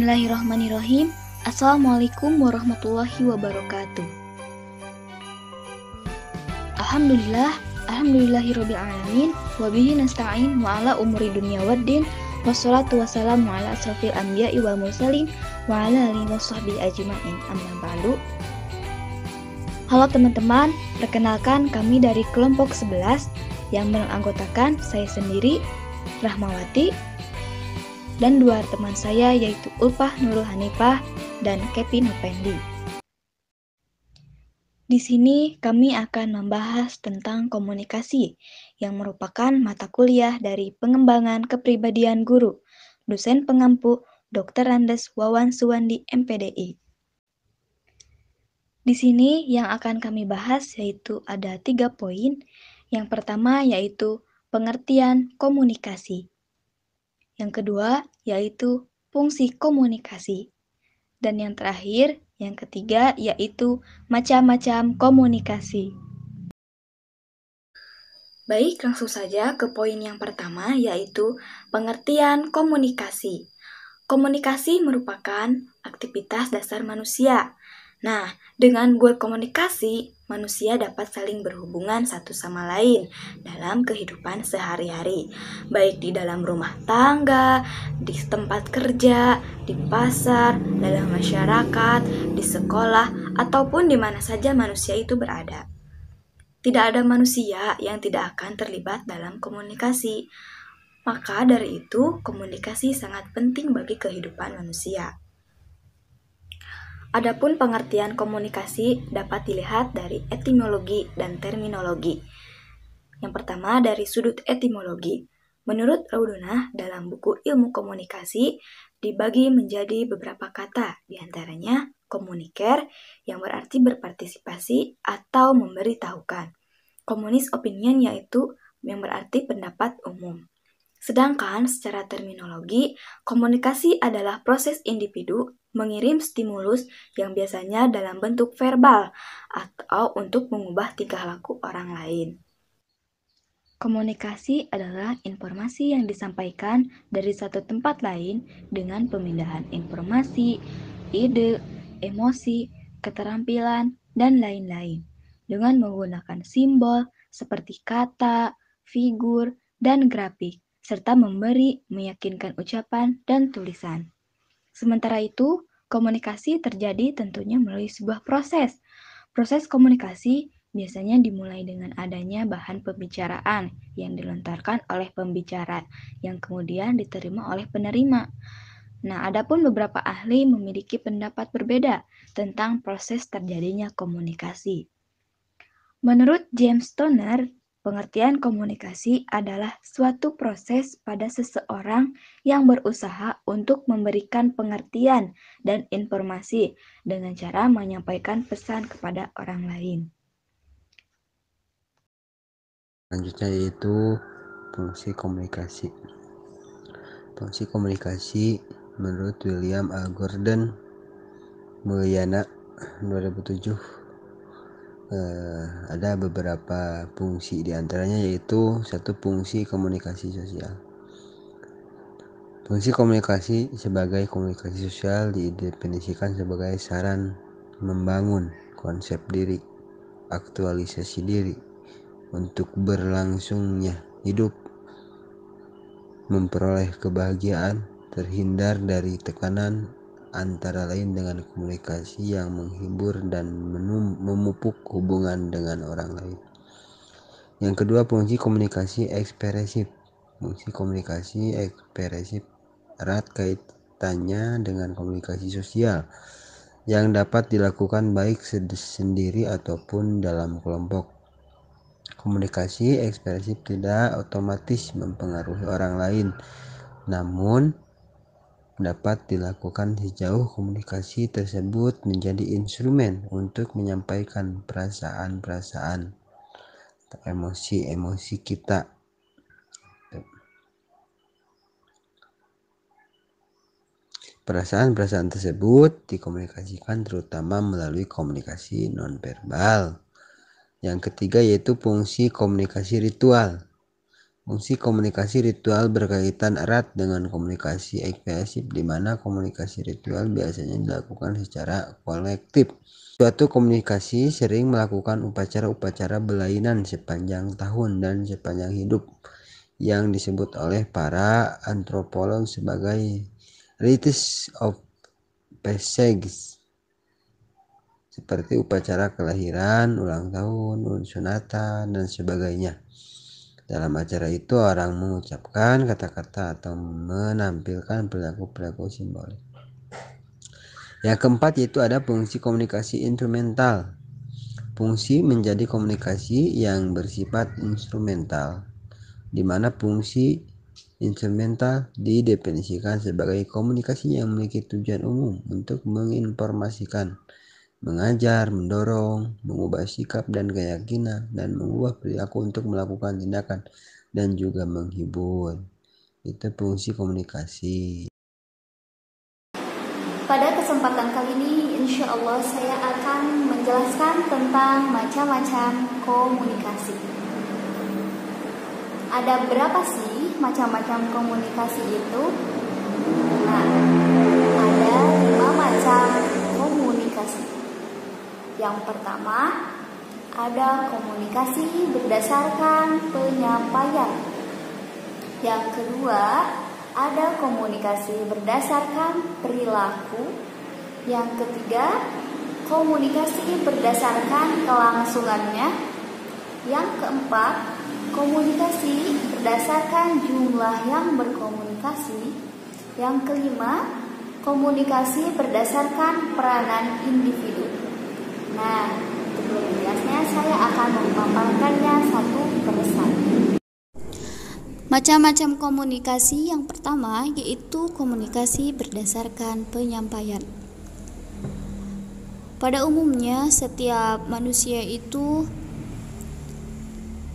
Bismillahirrahmanirrahim. Assalamualaikum warahmatullahi wabarakatuh. Alhamdulillahirrabbilalamin. Wabihi nasta'in wa ala umuri dunya waddin. Wassalatu wassalamu ala asrafil anbiya'i wal mursalin wa ala alihi washabbihi ajma'in. Amma ba'du. Halo teman-teman, perkenalkan kami dari kelompok 11 yang beranggotakan saya sendiri, Rahmawati, dan dua teman saya yaitu Ulfah Nurul Hanifah dan Kevin Hupendi. Di sini kami akan membahas tentang komunikasi yang merupakan mata kuliah dari pengembangan kepribadian guru, dosen pengampu Dr. Andes Wawan Suwandi MPDI. Di sini yang akan kami bahas yaitu ada 3 poin. Yang pertama yaitu pengertian komunikasi. Yang kedua yaitu fungsi komunikasi. Dan yang terakhir, yang ketiga yaitu macam-macam komunikasi. Baik, langsung saja ke poin yang pertama yaitu pengertian komunikasi. Komunikasi merupakan aktivitas dasar manusia. Nah, dengan berkomunikasi, manusia dapat saling berhubungan satu sama lain dalam kehidupan sehari-hari, baik di dalam rumah tangga, di tempat kerja, di pasar, dalam masyarakat, di sekolah, ataupun di mana saja manusia itu berada. Tidak ada manusia yang tidak akan terlibat dalam komunikasi. Maka dari itu, komunikasi sangat penting bagi kehidupan manusia. Adapun pengertian komunikasi dapat dilihat dari etimologi dan terminologi. Yang pertama dari sudut etimologi. Menurut Raudunah dalam buku Ilmu Komunikasi dibagi menjadi beberapa kata, diantaranya komuniker yang berarti berpartisipasi atau memberitahukan. Komunis opinion yaitu yang berarti pendapat umum. Sedangkan secara terminologi, komunikasi adalah proses individu mengirim stimulus yang biasanya dalam bentuk verbal atau untuk mengubah tingkah laku orang lain. Komunikasi adalah informasi yang disampaikan dari satu tempat lain dengan pemindahan informasi, ide, emosi, keterampilan, dan lain-lain dengan menggunakan simbol seperti kata, figur, dan grafik, serta memberi meyakinkan ucapan dan tulisan. Sementara itu, komunikasi terjadi tentunya melalui sebuah proses. Proses komunikasi biasanya dimulai dengan adanya bahan pembicaraan yang dilontarkan oleh pembicara yang kemudian diterima oleh penerima. Nah, adapun beberapa ahli memiliki pendapat berbeda tentang proses terjadinya komunikasi. Menurut James Toner, pengertian komunikasi adalah suatu proses pada seseorang yang berusaha untuk memberikan pengertian dan informasi dengan cara menyampaikan pesan kepada orang lain. Selanjutnya yaitu fungsi komunikasi. Fungsi komunikasi menurut William A. Gordon Mulyana 2007 ada beberapa fungsi, diantaranya yaitu satu, fungsi komunikasi sosial. Fungsi komunikasi sebagai komunikasi sosial didefinisikan sebagai saran membangun konsep diri, aktualisasi diri untuk berlangsungnya hidup, memperoleh kebahagiaan, terhindar dari tekanan, antara lain dengan komunikasi yang menghibur dan memupuk hubungan dengan orang lain. Yang kedua, fungsi komunikasi ekspresif. Fungsi komunikasi ekspresif erat kaitannya dengan komunikasi sosial yang dapat dilakukan baik sendiri ataupun dalam kelompok. Komunikasi ekspresif tidak otomatis mempengaruhi orang lain, namun dapat dilakukan sejauh komunikasi tersebut menjadi instrumen untuk menyampaikan perasaan-perasaan atau emosi-emosi kita. Perasaan-perasaan tersebut dikomunikasikan terutama melalui komunikasi nonverbal. Yang ketiga yaitu fungsi komunikasi ritual. Fungsi komunikasi ritual berkaitan erat dengan komunikasi ekspresif, di mana komunikasi ritual biasanya dilakukan secara kolektif. Suatu komunikasi sering melakukan upacara-upacara belainan sepanjang tahun dan sepanjang hidup yang disebut oleh para antropolog sebagai rites of passage, seperti upacara kelahiran, ulang tahun, sunatan, dan sebagainya. Dalam acara itu orang mengucapkan kata-kata atau menampilkan perilaku-perilaku simbolik. Yang keempat yaitu ada fungsi komunikasi instrumental. Fungsi menjadi komunikasi yang bersifat instrumental, di mana fungsi instrumental didefinisikan sebagai komunikasi yang memiliki tujuan umum untuk menginformasikan, mengajar, mendorong, mengubah sikap dan keyakinan, dan mengubah perilaku untuk melakukan tindakan, dan juga menghibur. Itu fungsi komunikasi. Pada kesempatan kali ini, insya Allah saya akan menjelaskan tentang macam-macam komunikasi. Ada berapa sih macam-macam komunikasi itu? Nah, ada 5 macam komunikasi. Yang pertama, ada komunikasi berdasarkan penyampaian. Yang kedua, ada komunikasi berdasarkan perilaku. Yang ketiga, komunikasi berdasarkan kelangsungannya. Yang keempat, komunikasi berdasarkan jumlah yang berkomunikasi. Yang kelima, komunikasi berdasarkan peranan individu. Nah, sebelum jelasnya saya akan memaparkannya satu persatu. Macam-macam komunikasi yang pertama yaitu komunikasi berdasarkan penyampaian. Pada umumnya setiap manusia itu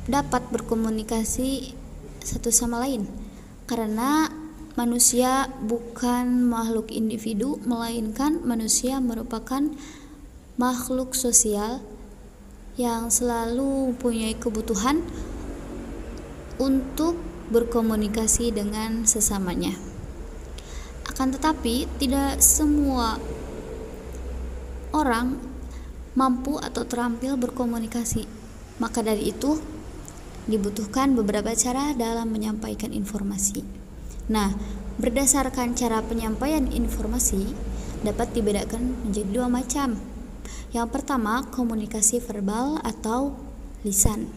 dapat berkomunikasi satu sama lain karena manusia bukan makhluk individu, melainkan manusia merupakan makhluk sosial yang selalu mempunyai kebutuhan untuk berkomunikasi dengan sesamanya. Akan tetapi tidak semua orang mampu atau terampil berkomunikasi. Maka dari itu dibutuhkan beberapa cara dalam menyampaikan informasi. Nah, berdasarkan cara penyampaian informasi dapat dibedakan menjadi 2 macam. Yang pertama, komunikasi verbal atau lisan.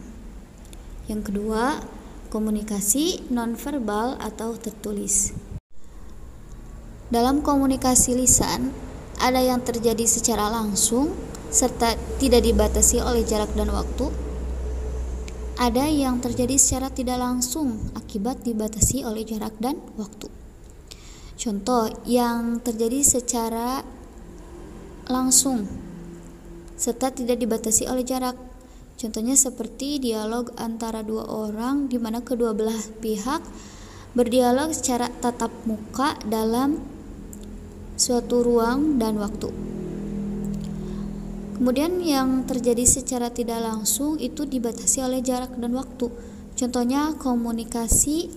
Yang kedua, komunikasi nonverbal atau tertulis. Dalam komunikasi lisan, ada yang terjadi secara langsung serta tidak dibatasi oleh jarak dan waktu. Ada yang terjadi secara tidak langsung akibat dibatasi oleh jarak dan waktu. Contoh yang terjadi secara langsung serta tidak dibatasi oleh jarak. Contohnya seperti dialog antara 2 orang di mana kedua belah pihak berdialog secara tatap muka dalam suatu ruang dan waktu. Kemudian yang terjadi secara tidak langsung itu dibatasi oleh jarak dan waktu. Contohnya komunikasi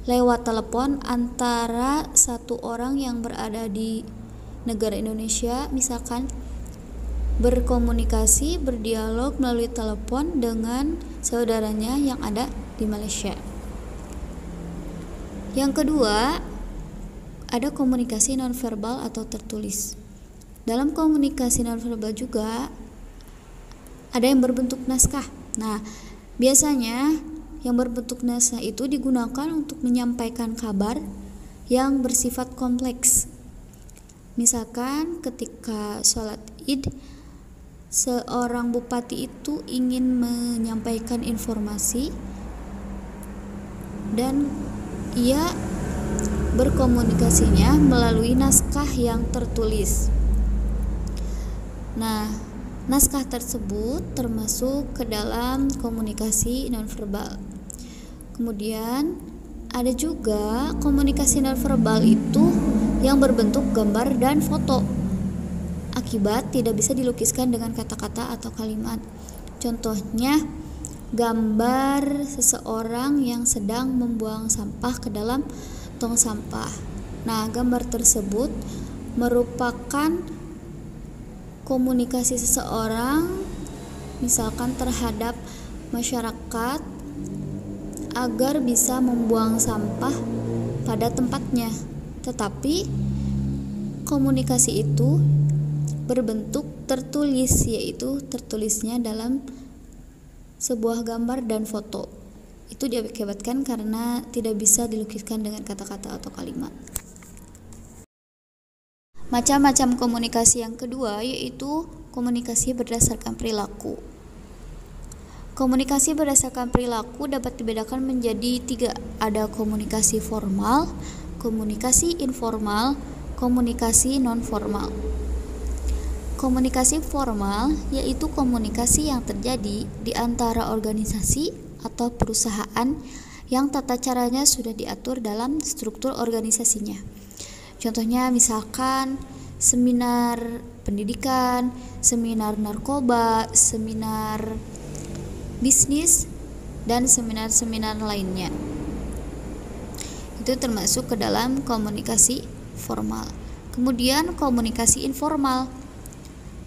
lewat telepon antara satu orang yang berada di negara Indonesia, misalkan berkomunikasi, berdialog melalui telepon dengan saudaranya yang ada di Malaysia. Yang kedua, ada komunikasi nonverbal atau tertulis. Dalam komunikasi nonverbal juga ada yang berbentuk naskah. Nah, biasanya yang berbentuk naskah itu digunakan untuk menyampaikan kabar yang bersifat kompleks. Misalkan ketika sholat Id, seorang bupati itu ingin menyampaikan informasi dan ia berkomunikasinya melalui naskah yang tertulis. Nah, naskah tersebut termasuk ke dalam komunikasi nonverbal. Kemudian ada juga komunikasi nonverbal itu yang berbentuk gambar dan foto. Akibat tidak bisa dilukiskan dengan kata-kata atau kalimat. Contohnya gambar seseorang yang sedang membuang sampah ke dalam tong sampah. Nah, gambar tersebut merupakan komunikasi seseorang misalkan terhadap masyarakat agar bisa membuang sampah pada tempatnya. Tetapi komunikasi itu berbentuk tertulis, yaitu tertulisnya dalam sebuah gambar dan foto. Itu diakibatkan karena tidak bisa dilukiskan dengan kata-kata atau kalimat. Macam-macam komunikasi yang kedua yaitu komunikasi berdasarkan perilaku. Komunikasi berdasarkan perilaku dapat dibedakan menjadi 3. Ada komunikasi formal, komunikasi informal, komunikasi non-formal. Komunikasi formal yaitu komunikasi yang terjadi di antara organisasi atau perusahaan yang tata caranya sudah diatur dalam struktur organisasinya. Contohnya misalkan seminar pendidikan, seminar narkoba, seminar bisnis, dan seminar-seminar lainnya. Itu termasuk ke dalam komunikasi formal. Kemudian komunikasi informal.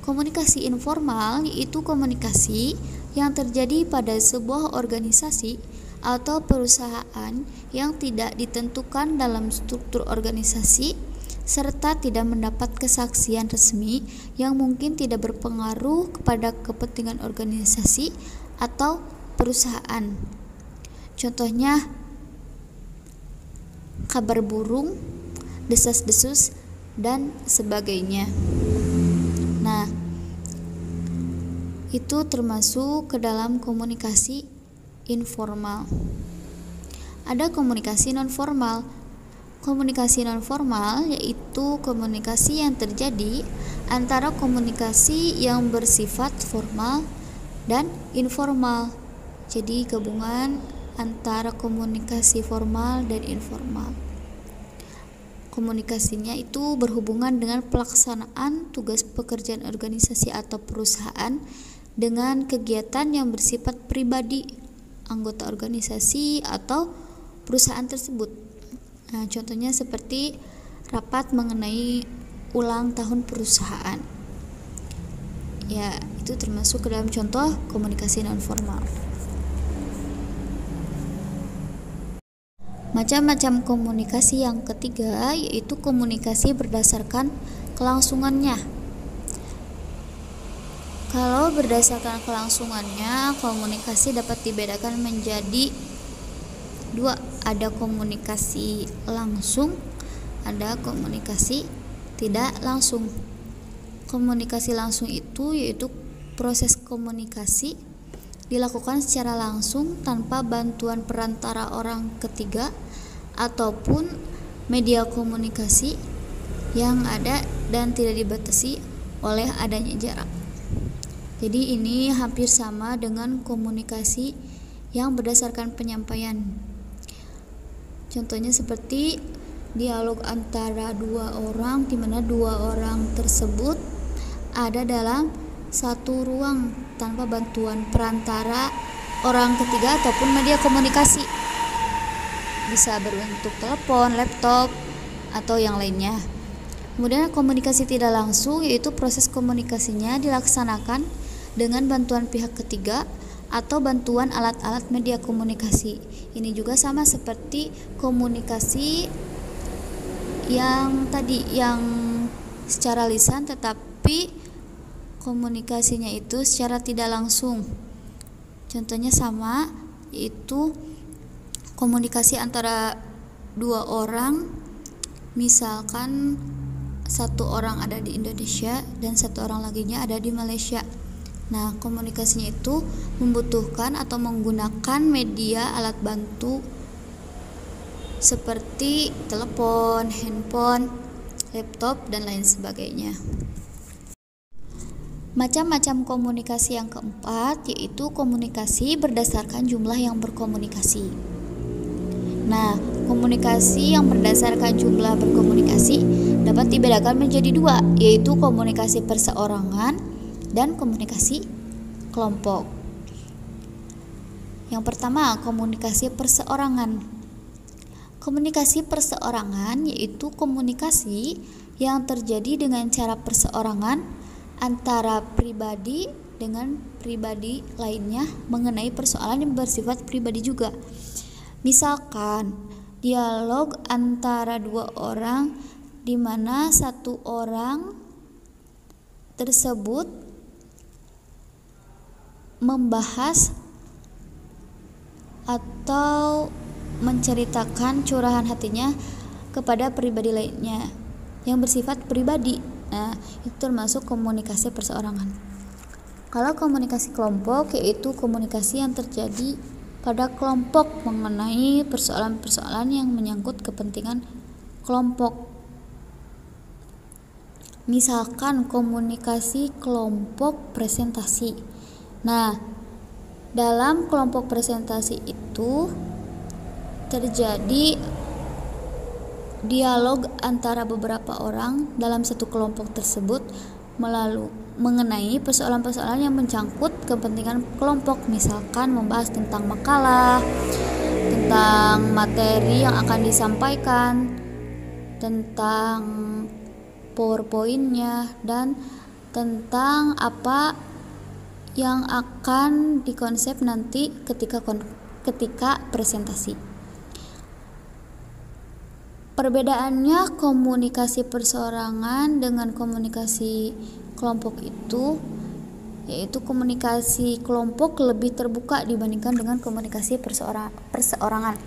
Komunikasi informal yaitu komunikasi yang terjadi pada sebuah organisasi atau perusahaan yang tidak ditentukan dalam struktur organisasi serta tidak mendapat kesaksian resmi yang mungkin tidak berpengaruh kepada kepentingan organisasi atau perusahaan. Contohnya kabar burung, desas-desus, dan sebagainya. Nah, itu termasuk ke dalam komunikasi informal. Ada komunikasi non-formal. Komunikasi non-formal yaitu komunikasi yang terjadi antara komunikasi yang bersifat formal dan informal. Jadi gabungan antara komunikasi formal dan informal. Komunikasinya itu berhubungan dengan pelaksanaan tugas pekerjaan organisasi atau perusahaan dengan kegiatan yang bersifat pribadi anggota organisasi atau perusahaan tersebut. Nah, contohnya seperti rapat mengenai ulang tahun perusahaan. Ya, itu termasuk ke dalam contoh komunikasi non-formal. Macam-macam komunikasi yang ketiga yaitu komunikasi berdasarkan kelangsungannya. Kalau berdasarkan kelangsungannya, komunikasi dapat dibedakan menjadi 2. Ada komunikasi langsung, ada komunikasi tidak langsung. Komunikasi langsung itu yaitu proses komunikasi dilakukan secara langsung tanpa bantuan perantara orang ketiga ataupun media komunikasi yang ada dan tidak dibatasi oleh adanya jarak. Jadi ini hampir sama dengan komunikasi yang berdasarkan penyampaian. Contohnya seperti dialog antara 2 orang di mana 2 orang tersebut ada dalam satu ruang tanpa bantuan perantara orang ketiga ataupun media komunikasi. Bisa berbentuk telepon, laptop, atau yang lainnya. Kemudian komunikasi tidak langsung yaitu proses komunikasinya dilaksanakan dengan bantuan pihak ketiga atau bantuan alat-alat media komunikasi. Ini juga sama seperti komunikasi yang tadi yang secara lisan tetapi komunikasinya itu secara tidak langsung. Contohnya sama, yaitu komunikasi antara 2 orang, misalkan 1 orang ada di Indonesia dan 1 orang laginya ada di Malaysia. Nah, komunikasinya itu membutuhkan atau menggunakan media alat bantu seperti telepon, handphone, laptop, dan lain sebagainya. Macam-macam komunikasi yang keempat yaitu komunikasi berdasarkan jumlah yang berkomunikasi. Nah, komunikasi yang berdasarkan jumlah berkomunikasi dapat dibedakan menjadi 2, yaitu komunikasi perseorangan dan komunikasi kelompok. Yang pertama, komunikasi perseorangan. Komunikasi perseorangan yaitu komunikasi yang terjadi dengan cara perseorangan antara pribadi dengan pribadi lainnya mengenai persoalan yang bersifat pribadi juga. Misalkan dialog antara dua orang di mana satu orang tersebut membahas atau menceritakan curahan hatinya kepada pribadi lainnya yang bersifat pribadi. Nah, itu termasuk komunikasi perseorangan. Kalau komunikasi kelompok yaitu komunikasi yang terjadi pada kelompok mengenai persoalan-persoalan yang menyangkut kepentingan kelompok. Misalkan komunikasi kelompok presentasi. Nah, dalam kelompok presentasi itu terjadi dialog antara beberapa orang dalam satu kelompok tersebut mengenai persoalan-persoalan yang mencangkut kepentingan kelompok, misalkan membahas tentang makalah, tentang materi yang akan disampaikan, tentang PowerPoint-nya, dan tentang apa yang akan dikonsep nanti ketika presentasi. Perbedaannya komunikasi perseorangan dengan komunikasi kelompok itu yaitu komunikasi kelompok lebih terbuka dibandingkan dengan komunikasi perseorangan.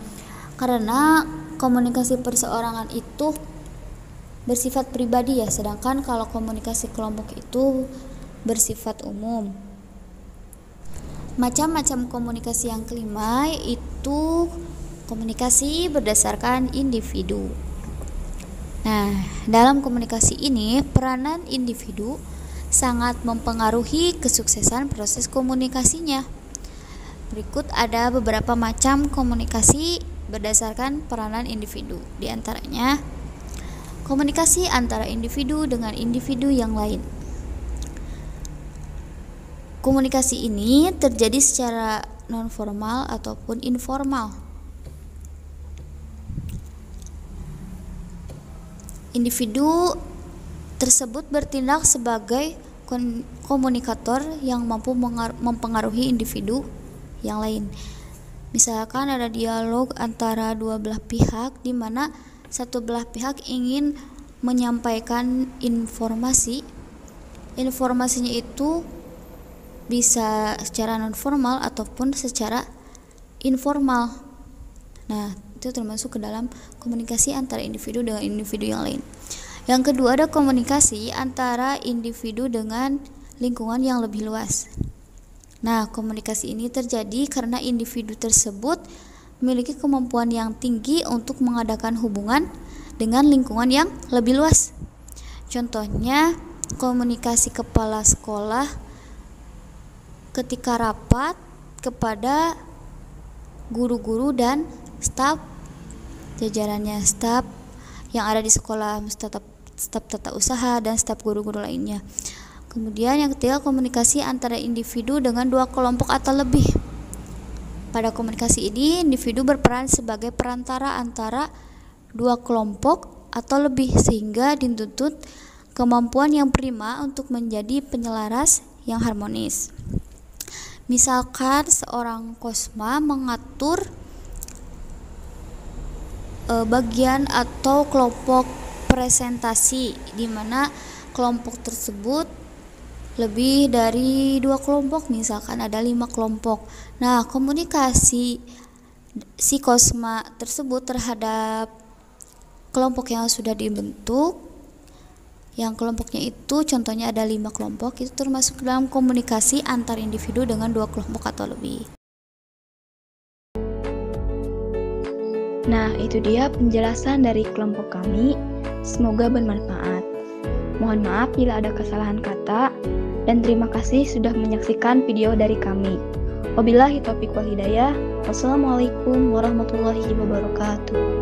Karena komunikasi perseorangan itu bersifat pribadi ya, sedangkan kalau komunikasi kelompok itu bersifat umum. Macam-macam komunikasi yang kelima yaitu komunikasi berdasarkan individu. Nah, dalam komunikasi ini peranan individu sangat mempengaruhi kesuksesan proses komunikasinya. Berikut ada beberapa macam komunikasi berdasarkan peranan individu. Di antaranya komunikasi antara individu dengan individu yang lain. Komunikasi ini terjadi secara non-formal ataupun informal. Individu tersebut bertindak sebagai komunikator yang mampu mempengaruhi individu yang lain. Misalkan ada dialog antara dua belah pihak di mana satu belah pihak ingin menyampaikan informasi. Informasinya itu bisa secara non formal ataupun secara informal. Nah, itu termasuk ke dalam komunikasi antara individu dengan individu yang lain. Yang kedua ada komunikasi antara individu dengan lingkungan yang lebih luas. Nah, komunikasi ini terjadi karena individu tersebut memiliki kemampuan yang tinggi untuk mengadakan hubungan dengan lingkungan yang lebih luas. Contohnya, komunikasi kepala sekolah ketika rapat kepada guru-guru dan staf jajarannya, staf yang ada di sekolah, staf tata usaha dan staf guru-guru lainnya. Kemudian yang ketiga, komunikasi antara individu dengan dua kelompok atau lebih. Pada komunikasi ini, individu berperan sebagai perantara antara dua kelompok atau lebih sehingga dituntut kemampuan yang prima untuk menjadi penyelaras yang harmonis. Misalkan seorang kosma mengatur bagian atau kelompok presentasi di mana kelompok tersebut lebih dari 2 kelompok, misalkan ada 5 kelompok. Nah, komunikasi si kosma tersebut terhadap kelompok yang sudah dibentuk, yang kelompoknya itu contohnya ada 5 kelompok, itu termasuk dalam komunikasi antar individu dengan 2 kelompok atau lebih. Nah, itu dia penjelasan dari kelompok kami. Semoga bermanfaat. Mohon maaf bila ada kesalahan kata, dan terima kasih sudah menyaksikan video dari kami. Wabillahi taufiq wal hidayah. Wassalamualaikum warahmatullahi wabarakatuh.